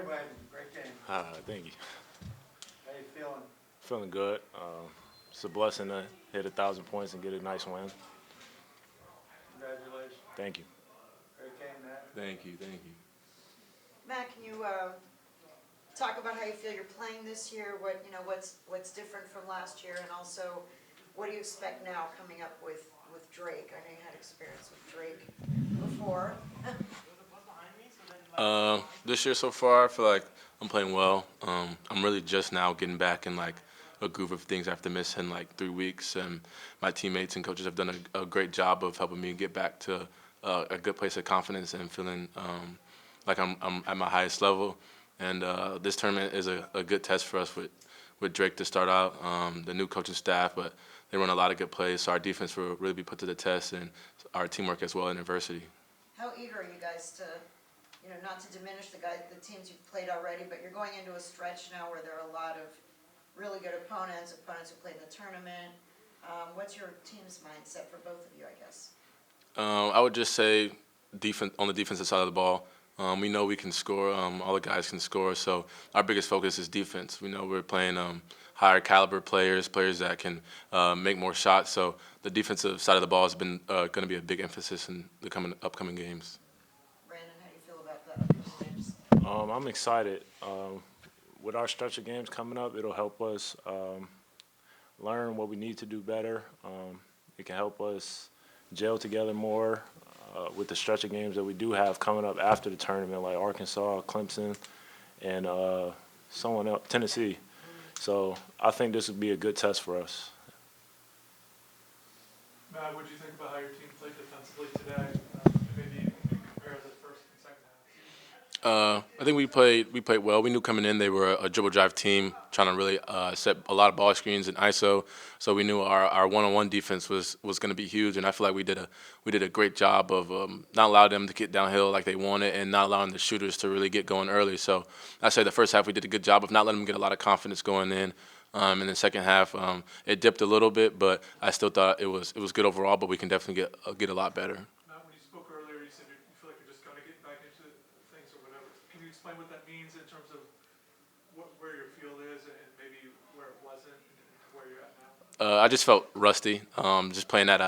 Brandon. Great game. Thank you. How you feeling? Feeling good. It's a blessing to hit 1,000 points and get a nice win. Congratulations. Thank you. Great game, Matt. Thank you. Matt, can you talk about how you feel you're playing this year? What's different from last year, and also what do you expect now coming up with Drake? I know you had experience with Drake before. This year so far, I feel like I'm playing well. I'm really just now getting back in like a groove of things after missing like 3 weeks, and my teammates and coaches have done a great job of helping me get back to a good place of confidence and feeling like I'm at my highest level. And this tournament is a good test for us with Drake to start out, the new coaching staff, but they run a lot of good plays, so our defense will really be put to the test, and our teamwork as well in adversity. How eager are you guys to, not to diminish the teams you've played already, but you're going into a stretch now where there are a lot of really good opponents who played in the tournament. What's your team's mindset for both of you, I guess? I would just say on the defensive side of the ball. We know we can score. All the guys can score. So our biggest focus is defense. We know we're playing higher caliber players that can make more shots. So the defensive side of the ball has been going to be a big emphasis in the upcoming games. Brandon, how do you feel about that? Games? I'm excited. With our stretch of games coming up, it'll help us learn what we need to do better. It can help us gel together more with the stretch of games that we do have coming up after the tournament, like Arkansas, Clemson, and someone else, Tennessee. So I think this would be a good test for us. Matt, what do you think about how your team played defensively today? Maybe compare the first and second half. I think we played well. We knew coming in they were a dribble drive team trying to really set a lot of ball screens and ISO. So we knew our one-on-one defense was going to be huge, and I feel like we did a great job of not allowing them to get downhill like they wanted, and not allowing the shooters to really get going early. So I say the first half we did a good job of not letting them get a lot of confidence going in. In the second half, it dipped a little bit, but I still thought it was good overall. But we can definitely get a lot better. Matt, when you spoke earlier, you said you feel like you're just kind of getting back into things or whatever. Can you explain what that means in terms of where your field is and maybe where it wasn't and where you're at now? I just felt rusty, just playing at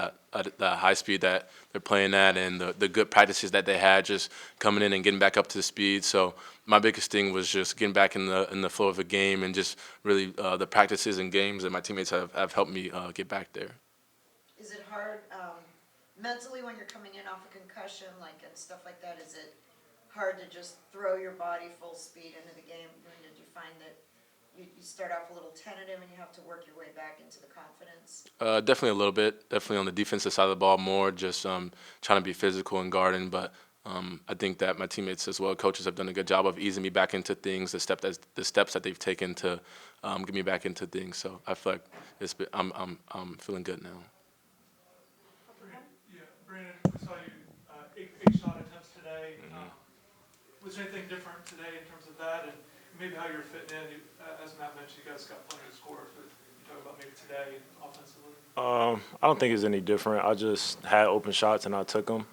the high speed that they're playing at, and the good practices that they had, just coming in and getting back up to the speed. So my biggest thing was just getting back in the flow of a game, and just really the practices and games that my teammates have helped me get back there. Is it hard mentally when you're coming in off a concussion, and stuff like that? Is it hard to just throw your body full speed into the game? Did you find that you start off a little tentative and you have to work your way back into the confidence? Definitely a little bit. Definitely on the defensive side of the ball more, just trying to be physical and guarding. But I think that my teammates as well, coaches, have done a good job of easing me back into things. The steps that they've taken to get me back into things. So I feel like I'm feeling good now. Brandon, we saw you eight shot attempts today. Was there anything different today in terms of that, and maybe how you're fitting in? As Matt mentioned, you guys got plenty of scores, but you talk about maybe today offensively. I don't think it's any different. I just had open shots and I took them.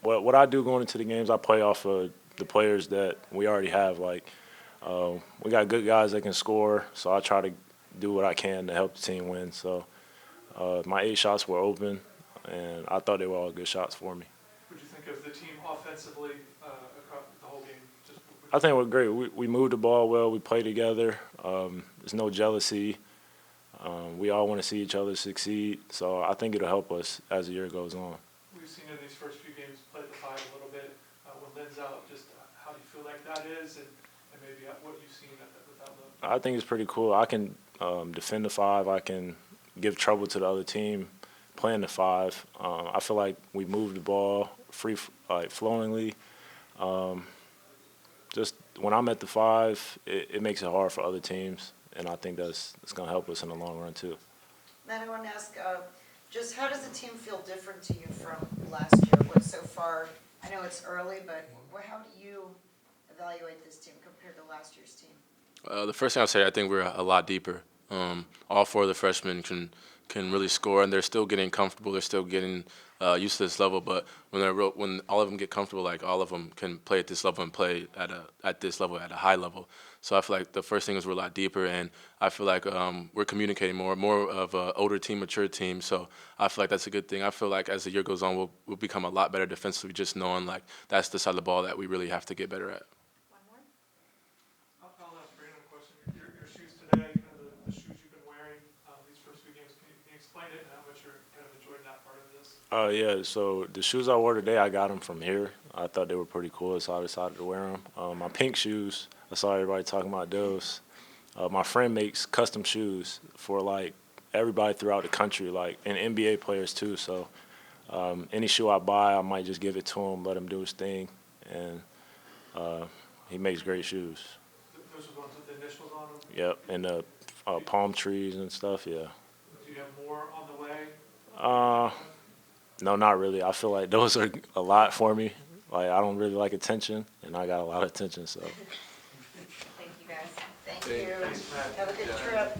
What I do going into the games, I play off of the players that we already have. We got good guys that can score, so I try to do what I can to help the team win. So my 8 shots were open, and I thought they were all good shots for me. What do you think of the team offensively across the whole game? I think we're great. We moved the ball well. We play together. There's no jealousy. We all want to see each other succeed. So I think it'll help us as the year goes on. We've seen in these first few games play the 5 a little bit. When Lynn's out, just how do you feel like that is, and maybe what you've seen with that look? I think it's pretty cool. I can defend the 5. I can give trouble to the other team playing the 5. I feel like we moved the ball flowingly. Just when I'm at the 5, it makes it hard for other teams, and I think that's going to help us in the long run too. Then I want to ask, just how does the team feel different to you from last year? What so far? I know it's early, but how do you evaluate this team compared to last year's team? The first thing I'll say, I think we're a lot deeper. All 4 of the freshmen can can really score, and they're still getting comfortable. They're still getting used to this level. But when all of them get comfortable, like all of them can play at this level and play at this level at a high level. So I feel like the first thing is we're a lot deeper, and I feel like we're communicating more of an older team, mature team. So I feel like that's a good thing. I feel like as the year goes on, we'll become a lot better defensively, just knowing like that's the side of the ball that we really have to get better at. I'll ask Brandon a question. Your shoes today, kind of the shoes you've been wearing these first few games, can you explain it and how much you're kind of enjoying that part of this? Yeah, so the shoes I wore today, I got them from here. I thought they were pretty cool, so I decided to wear them. My pink shoes, I saw everybody talking about those. My friend makes custom shoes for like everybody throughout the country, like and NBA players too. So any shoe I buy, I might just give it to him, let him do his thing, and he makes great shoes. Those are the ones with the initials on them? Yep, and the palm trees and stuff. Yeah. Do you have more on the way? No, not really. I feel like those are a lot for me. Like I don't really like attention, and I got a lot of attention, so. Thank you, guys. Thank you. Thanks, Matt. Have a good trip.